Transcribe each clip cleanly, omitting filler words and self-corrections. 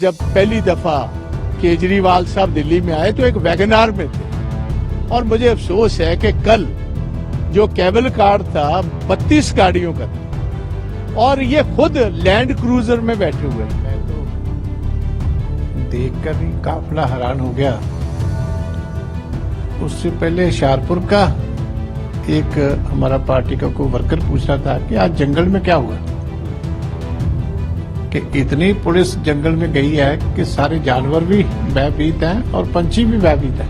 जब पहली दफा केजरीवाल साहब दिल्ली में आए तो एक वैगनार में थे और मुझे अफसोस है कि कल जो केबल कार था 32 गाड़ियों का था और ये खुद लैंड क्रूजर में बैठे हुए हैं। मैं तो देखकर ही काफिला हैरान हो गया। उससे पहले होशियारपुर का एक हमारा पार्टी का कोई वर्कर पूछ रहा था कि आज जंगल में क्या हुआ, कि इतनी पुलिस जंगल में गई है कि सारे जानवर भी भयभीत हैं और पंछी भी भयभीत हैं।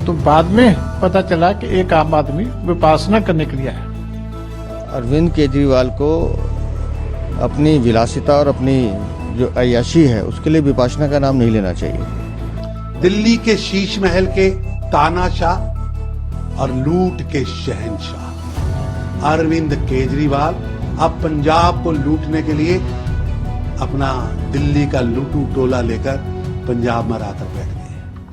तो बाद में पता चला कि एक आम आदमी विपासना करने के लिए आया। अरविंद केजरीवाल को अपनी विलासिता और अपनी जो अय्याशी है उसके लिए विपासना का नाम नहीं लेना चाहिए। दिल्ली के शीश महल के तानाशाह और लूट के शहंशाह अरविंद केजरीवाल अब पंजाब को लूटने के लिए अपना दिल्ली का लूटू टोला लेकर पंजाब में आकर बैठ गए।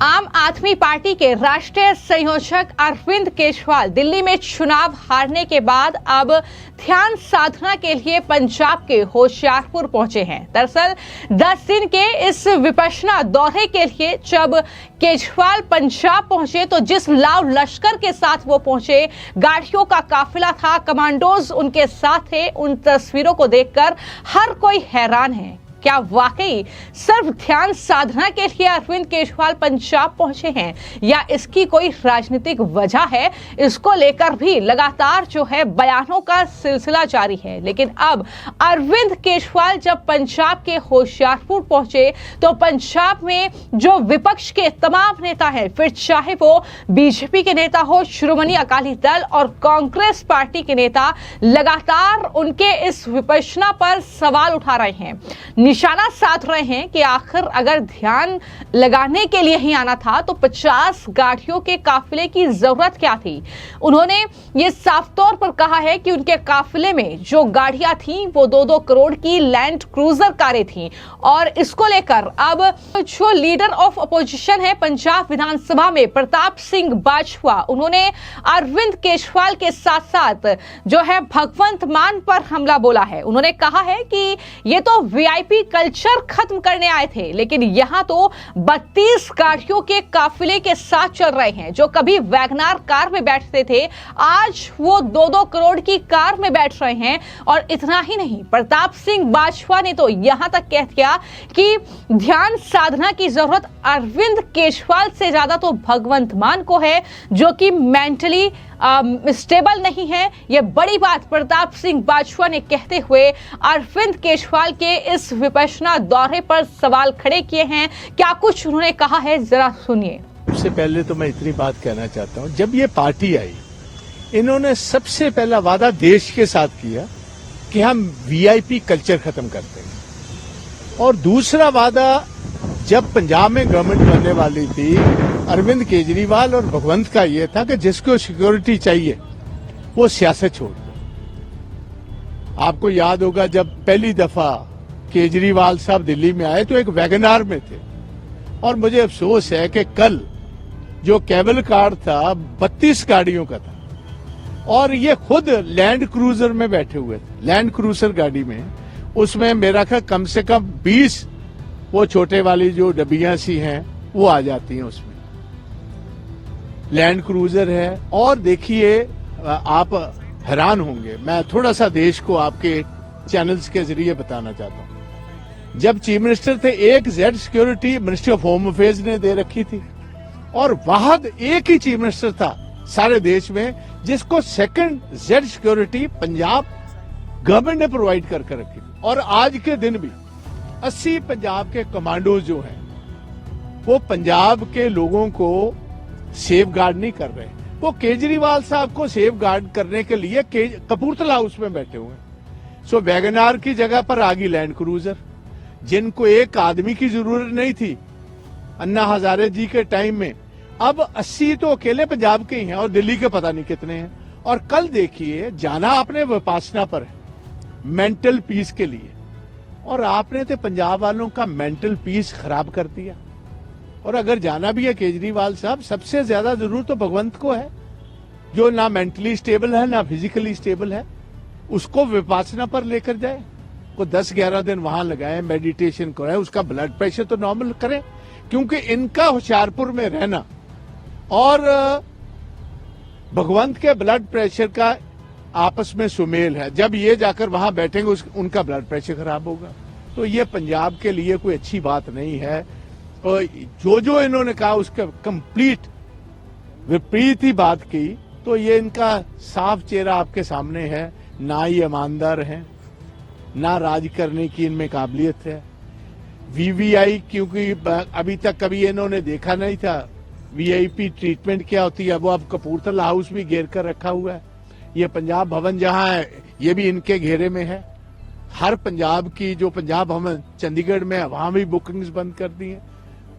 आम आदमी पार्टी के राष्ट्रीय संयोजक अरविंद केजरीवाल दिल्ली में चुनाव हारने के बाद अब ध्यान साधना के लिए पंजाब के होशियारपुर पहुंचे हैं। दरअसल 10 दिन के इस विपश्यना दौरे के लिए जब केजरीवाल पंजाब पहुंचे तो जिस लाव लश्कर के साथ वो पहुंचे, गाड़ियों का काफिला था, कमांडोज उनके साथ थे, उन तस्वीरों को देखकर हर कोई हैरान है। क्या वाकई सिर्फ ध्यान साधना के लिए अरविंद केजरीवाल पंजाब पहुंचे हैं या इसकी कोई राजनीतिक वजह है? इसको लेकर भी लगातार जो है बयानों का सिलसिला जारी है। लेकिन अब अरविंद केजरीवाल जब पंजाब के होशियारपुर पहुंचे तो पंजाब में जो विपक्ष के तमाम नेता हैं, फिर चाहे वो बीजेपी के नेता हो, श्रोमणी अकाली दल और कांग्रेस पार्टी के नेता, लगातार उनके इस विपश्यना पर सवाल उठा रहे हैं, निशाना साध रहे हैं कि आखिर अगर ध्यान लगाने के लिए ही आना था तो 50 गाड़ियों के काफिले की जरूरत क्या थी। उन्होंने ये साफ तौर पर कहा है कि उनके काफिले में जो गाड़ियां थीं वो 2-2 करोड़ की लैंड क्रूजर कारें थीं और इसको लेकर अब जो लीडर ऑफ अपोजिशन है पंजाब विधानसभा में प्रताप सिंह बाजवा, उन्होंने अरविंद केजरीवाल के साथ साथ जो है भगवंत मान पर हमला बोला है। उन्होंने कहा है कि ये तो वीआईपी कल्चर खत्म करने आए थे, लेकिन यहां तो 32 गाड़ियों के काफिले के साथ चल रहे हैं। जो कभी वैगनार कार में बैठते थे आज वो 2-2 करोड़ की कार में बैठ रहे हैं। और इतना ही नहीं, प्रताप सिंह बाजवा ने तो यहां तक कह दिया कि ध्यान साधना की जरूरत अरविंद केजरीवाल से ज्यादा तो भगवंत मान को है, जो कि मेंटली स्टेबल नहीं है। यह बड़ी बात प्रताप सिंह बाजवा ने कहते हुए अरविंद केजरीवाल के इस विपश्यना दौरे पर सवाल खड़े किए हैं। क्या कुछ उन्होंने कहा है, जरा सुनिए। सबसे पहले तो मैं इतनी बात कहना चाहता हूं, जब ये पार्टी आई इन्होंने सबसे पहला वादा देश के साथ किया कि हम वीआईपी कल्चर खत्म करते हैं, और दूसरा वादा जब पंजाब में गवर्नमेंट बनने वाली थी अरविंद केजरीवाल और भगवंत का ये था कि जिसको सिक्योरिटी चाहिए वो सियासत छोड़ दो। आपको याद होगा जब पहली दफा केजरीवाल साहब दिल्ली में आए तो एक वैगनार में थे और मुझे अफसोस है कि कल जो केबल कार था 32 गाड़ियों का था और ये खुद लैंड क्रूजर में बैठे हुए थे। लैंड क्रूजर गाड़ी में उसमें मेरा ख्याल कम से कम 20 वो छोटे वाली जो डब्बियां सी हैं वो आ जाती हैं उसमें। लैंड क्रूजर है और देखिए आप हैरान होंगे, मैं थोड़ा सा देश को आपके चैनल्स के जरिए बताना चाहता हूं। जब चीफ मिनिस्टर थे एक Z security ministry of home affairs ने दे रखी थी और वाहद एक ही चीफ मिनिस्टर था सारे देश में जिसको second Z security Punjab government ने प्रोवाइड करके रखी थी। और आज के दिन भी 80 पंजाब के कमांडो जो हैं वो पंजाब के लोगों को सेफ गार्ड नहीं कर रहे, वो केजरीवाल साहब को सेफ गार्ड करने के लिए कपूरथला हाउस में बैठे हुए हैं। सो वैगनार की जगह पर आ गई लैंड क्रूजर, जिनको एक आदमी की जरूरत नहीं थी अन्ना हजारे जी के टाइम में, अब 80 तो अकेले पंजाब के ही हैं और दिल्ली के पता नहीं कितने हैं। और कल देखिए जाना आपने विपासना पर है मेंटल पीस के लिए, और आपने तो पंजाब वालों का मेंटल पीस खराब कर दिया। और अगर जाना भी है केजरीवाल साहब, सबसे ज्यादा जरूरत तो भगवंत को है जो ना मेंटली स्टेबल है ना फिजिकली स्टेबल है, उसको विपासना पर लेकर जाए। को 10-11 दिन वहां लगाए, मेडिटेशन कराए, उसका ब्लड प्रेशर तो नॉर्मल करें, क्योंकि इनका होशियारपुर में रहना और भगवंत के ब्लड प्रेशर का आपस में सुमेल है। जब ये जाकर वहां बैठेंगे उनका ब्लड प्रेशर खराब होगा, तो ये पंजाब के लिए कोई अच्छी बात नहीं है। और जो इन्होंने कहा उसका कंप्लीट विपरीत ही बात की, तो ये इनका साफ चेहरा आपके सामने है। ना ही ईमानदार हैं, ना राज करने की इनमें काबिलियत है। वीवीआई क्योंकि अभी तक कभी इन्होंने देखा नहीं था वीआईपी ट्रीटमेंट क्या होती है, वो अब कपूरथला हाउस भी घेर कर रखा हुआ है। ये पंजाब भवन जहां है ये भी इनके घेरे में है। हर पंजाब की जो पंजाब भवन चंडीगढ़ में है वहां भी बुकिंग्स बंद कर दी है।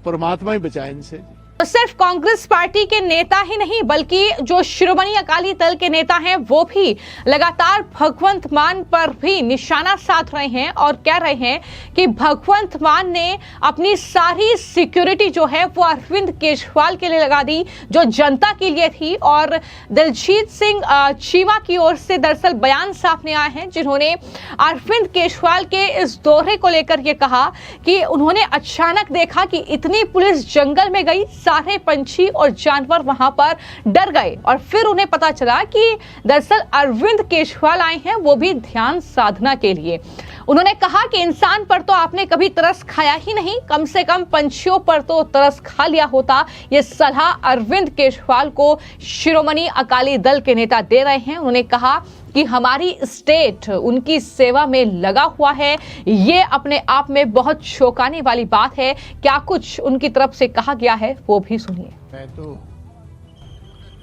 परमात्मा ही बचाए इनसे। तो सिर्फ कांग्रेस पार्टी के नेता ही नहीं बल्कि जो शिरोमणि अकाली दल के नेता हैं वो भी लगातार भगवंत मान पर भी निशाना साध रहे हैं और कह रहे हैं कि भगवंत मान ने अपनी सारी सिक्योरिटी जो है वो अरविंद केजरीवाल के लिए लगा दी, जो जनता के लिए थी। और दिलजीत सिंह चीमा की ओर से दरअसल बयान सामने आए हैं, जिन्होंने अरविंद केजरीवाल के इस दौरे को लेकर ये कहा कि उन्होंने अचानक देखा कि इतनी पुलिस जंगल में गई, सारे पंछी और जानवर वहां पर डर गए और फिर उन्हें पता चला कि दरअसल अरविंद केजरीवाल आए हैं, वो भी ध्यान साधना के लिए। उन्होंने कहा कि इंसान पर तो आपने कभी तरस खाया ही नहीं, कम से कम पंछियों पर तो तरस खा लिया होता। ये सलाह अरविंद केजरीवाल को शिरोमणि अकाली दल के नेता दे रहे हैं। उन्होंने कहा कि हमारी स्टेट उनकी सेवा में लगा हुआ है, ये अपने आप में बहुत चौंकाने वाली बात है। क्या कुछ उनकी तरफ से कहा गया है वो भी सुनिए। मैं तो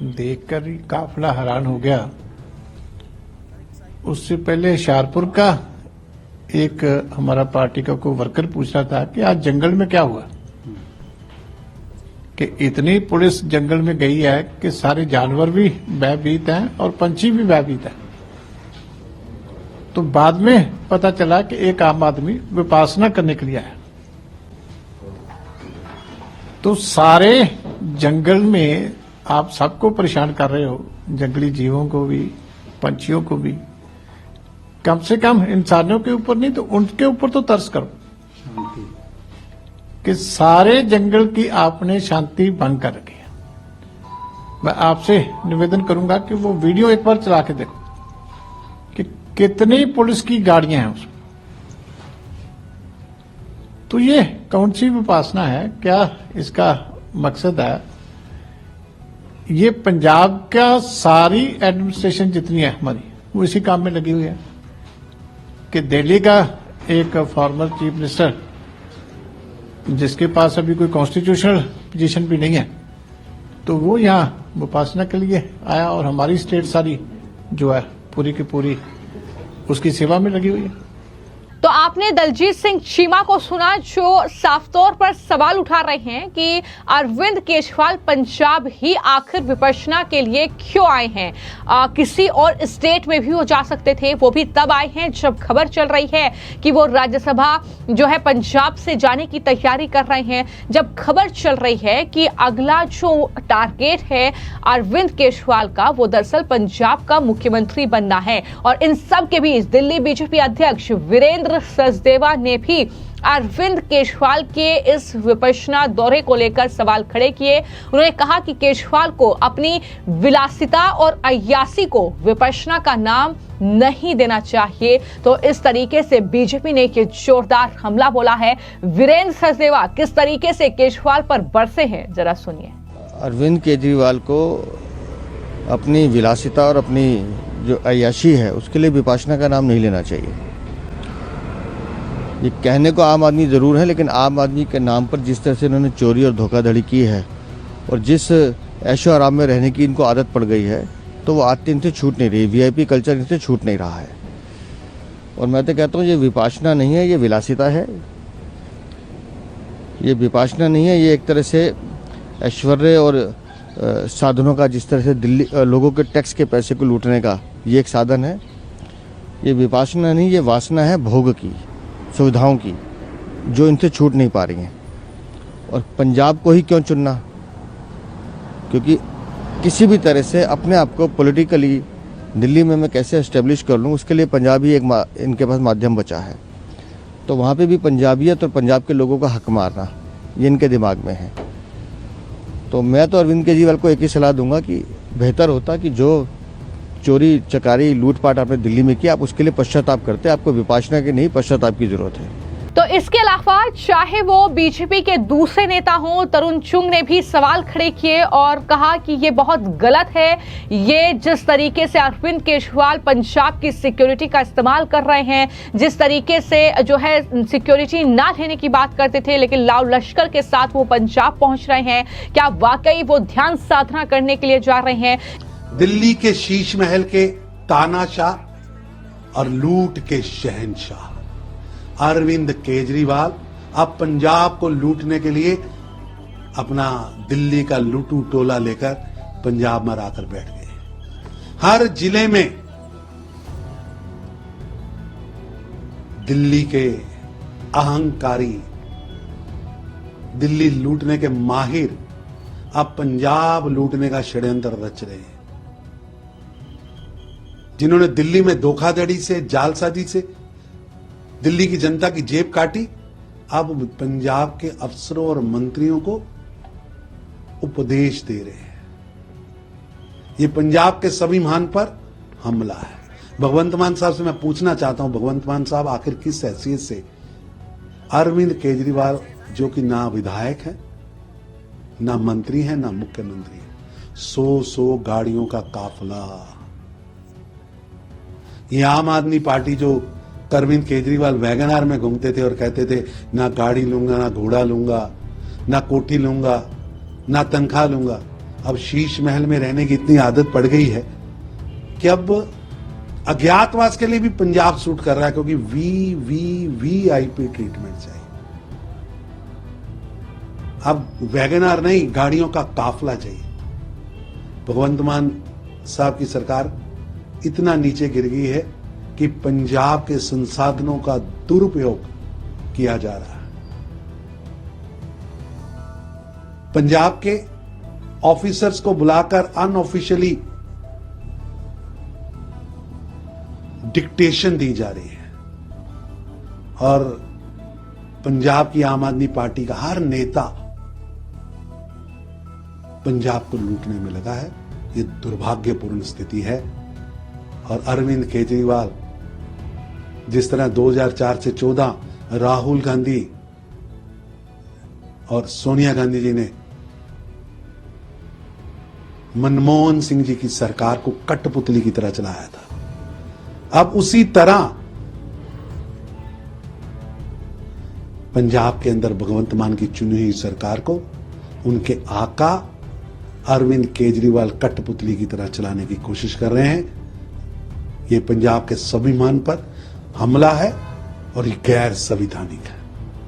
देखकर ही काफिला हैरान हो गया। उससे पहले होशियारपुर का एक हमारा पार्टी का कोई वर्कर पूछ रहा था कि आज जंगल में क्या हुआ, कि इतनी पुलिस जंगल में गई है कि सारे जानवर भी भयभीत हैं और पंछी भी भयभीत हैं। तो बाद में पता चला कि एक आम आदमी विपासना करने के लिए आया। तो सारे जंगल में आप सबको परेशान कर रहे हो, जंगली जीवों को भी, पंछियों को भी। कम से कम इंसानों के ऊपर नहीं तो उनके ऊपर तो तरस करो कि सारे जंगल की आपने शांति भंग कर रखी है। मैं आपसे निवेदन करूंगा कि वो वीडियो एक बार चला के देखो कि कितनी पुलिस की गाड़ियां हैं उसमें। तो ये कौन सी विपासना है, क्या इसका मकसद है? ये पंजाब का सारी एडमिनिस्ट्रेशन जितनी है हमारी वो इसी काम में लगी हुई है कि दिल्ली का एक फॉर्मर चीफ मिनिस्टर जिसके पास अभी कोई कॉन्स्टिट्यूशनल पोजीशन भी नहीं है, तो वो यहाँ विपासना के लिए आया और हमारी स्टेट सारी जो है पूरी की पूरी उसकी सेवा में लगी हुई है। तो आपने दिलजीत सिंह चीमा को सुना, जो साफ तौर पर सवाल उठा रहे हैं कि अरविंद केजरीवाल पंजाब ही आखिर विपश्यना के लिए क्यों आए हैं। किसी और स्टेट में भी वो जा सकते थे, वो भी तब आए हैं जब खबर चल रही है कि वो राज्यसभा जो है पंजाब से जाने की तैयारी कर रहे हैं, जब खबर चल रही है कि अगला जो टारगेट है अरविंद केजरीवाल का वो दरअसल पंजाब का मुख्यमंत्री बनना है। और इन सब के बीच दिल्ली बीजेपी अध्यक्ष वीरेंद्र सचदेवा ने भी अरविंद केजरीवाल के इस विपश्यना दौरे को लेकर सवाल खड़े किए। उन्होंने कहा कि केजरीवाल को अपनी विलासिता और अय्यासी को विपश्यना का नाम नहीं देना चाहिए। तो इस तरीके से बीजेपी ने ये जोरदार हमला बोला है। वीरेंद्र सचदेवा किस तरीके से केजरीवाल पर बरसे हैं, जरा सुनिए। अरविंद केजरीवाल को अपनी विलासिता और अपनी जो अय्याशी है उसके लिए विपश्यना का नाम नहीं लेना चाहिए। ये कहने को आम आदमी ज़रूर है, लेकिन आम आदमी के नाम पर जिस तरह से इन्होंने चोरी और धोखाधड़ी की है और जिस ऐशो आराम में रहने की इनको आदत पड़ गई है, तो वो आदत इनसे छूट नहीं रही, वीआईपी कल्चर इनसे छूट नहीं रहा है। और मैं तो कहता हूँ ये विपश्यना नहीं है, ये विलासिता है। ये विपश्यना नहीं है, ये एक तरह से ऐश्वर्य और साधनों का, जिस तरह से दिल्ली लोगों के टैक्स के पैसे को लूटने का ये एक साधन है। ये विपश्यना नहीं, ये वासना है भोग की, सुविधाओं की, जो इनसे छूट नहीं पा रही हैं। और पंजाब को ही क्यों चुनना? क्योंकि किसी भी तरह से अपने आप को पॉलिटिकली दिल्ली में मैं कैसे एस्टेब्लिश कर लूँ, उसके लिए पंजाब ही इनके पास माध्यम बचा है। तो वहाँ पे भी पंजाबियत और पंजाब के लोगों का हक मारना ये इनके दिमाग में है। तो मैं तो अरविंद केजरीवाल को एक ही सलाह दूंगा कि बेहतर होता कि जो चोरी चकारी लूटपाट आपने दिल्ली में किया, आप उसके लिए पश्चाताप करते। आपको विपाशना की नहीं, पश्चाताप की जरूरत है। तो इसके अलावा चाहे वो बीजेपी के दूसरे नेता हों, तरुण चुंग ने भी सवाल खड़े किए और कहा कि ये बहुत गलत है, ये जिस तरीके से अरविंद केजरीवाल पंजाब की सिक्योरिटी का इस्तेमाल कर रहे हैं, जिस तरीके से जो है सिक्योरिटी ना लेने की बात करते थे लेकिन लाव लश्कर के साथ वो पंजाब पहुंच रहे हैं, क्या वाकई वो ध्यान साधना करने के लिए जा रहे हैं? दिल्ली के शीश महल के तानाशाह और लूट के शहंशाह अरविंद केजरीवाल अब पंजाब को लूटने के लिए अपना दिल्ली का लूटू टोला लेकर पंजाब में आकर बैठ गए। हर जिले में दिल्ली के अहंकारी, दिल्ली लूटने के माहिर अब पंजाब लूटने का षड्यंत्र रच रहे हैं। जिन्होंने दिल्ली में धोखाधड़ी से, जालसाजी से दिल्ली की जनता की जेब काटी, अब पंजाब के अफसरों और मंत्रियों को उपदेश दे रहे हैं। ये पंजाब के स्वाभिमान पर हमला है। भगवंत मान साहब से मैं पूछना चाहता हूं, भगवंत मान साहब, आखिर किस हैसियत से अरविंद केजरीवाल, जो कि ना विधायक है, ना मंत्री है, ना मुख्यमंत्री है, 100 गाड़ियों का काफिला, ये आम आदमी पार्टी जो अरविंद केजरीवाल वैगनार में घूमते थे और कहते थे ना गाड़ी लूंगा, ना घोड़ा लूंगा, ना कोठी लूंगा, ना तनख्वाह लूंगा, अब शीश महल में रहने की इतनी आदत पड़ गई है कि अब अज्ञातवास के लिए भी पंजाब सूट कर रहा है, क्योंकि वीआईपी ट्रीटमेंट चाहिए। अब वैगनार नहीं, गाड़ियों का काफिला चाहिए। भगवंत मान साहब की सरकार इतना नीचे गिर गई है कि पंजाब के संसाधनों का दुरुपयोग किया जा रहा है। पंजाब के ऑफिसर्स को बुलाकर अनऑफिशियली डिक्टेशन दी जा रही है और पंजाब की आम आदमी पार्टी का हर नेता पंजाब को लूटने में लगा है। ये दुर्भाग्यपूर्ण स्थिति है और अरविंद केजरीवाल जिस तरह 2004 से 14 राहुल गांधी और सोनिया गांधी जी ने मनमोहन सिंह जी की सरकार को कठपुतली की तरह चलाया था, अब उसी तरह पंजाब के अंदर भगवंत मान की चुनी हुई सरकार को उनके आका अरविंद केजरीवाल कठपुतली की तरह चलाने की कोशिश कर रहे हैं। ये पंजाब के स्वाभिमान पर हमला है और ये गैर संवैधानिक है।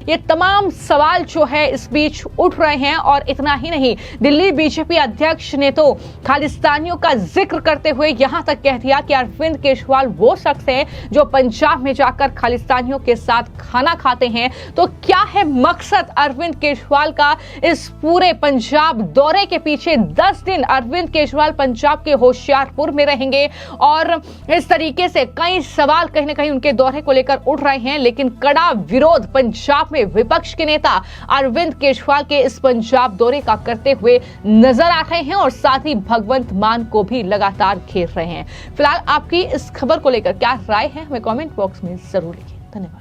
ये तमाम सवाल जो है इस बीच उठ रहे हैं और इतना ही नहीं, दिल्ली बीजेपी अध्यक्ष ने तो खालिस्तानियों का जिक्र करते हुए यहां तक कह दिया कि अरविंद केजरीवाल वो शख्स है जो पंजाब में जाकर खालिस्तानियों के साथ खाना खाते हैं। तो क्या है मकसद अरविंद केजरीवाल का इस पूरे पंजाब दौरे के पीछे? 10 दिन अरविंद केजरीवाल पंजाब के होशियारपुर में रहेंगे और इस तरीके से कई सवाल कहीं ना कहीं उनके दौरे को लेकर उठ रहे हैं, लेकिन कड़ा विरोध पंजाब में विपक्ष के नेता अरविंद केजरीवाल के इस पंजाब दौरे का करते हुए नजर आ रहे हैं और साथ ही भगवंत मान को भी लगातार घेर रहे हैं। फिलहाल आपकी इस खबर को लेकर क्या राय है, हमें कमेंट बॉक्स में जरूर लिखिए। धन्यवाद।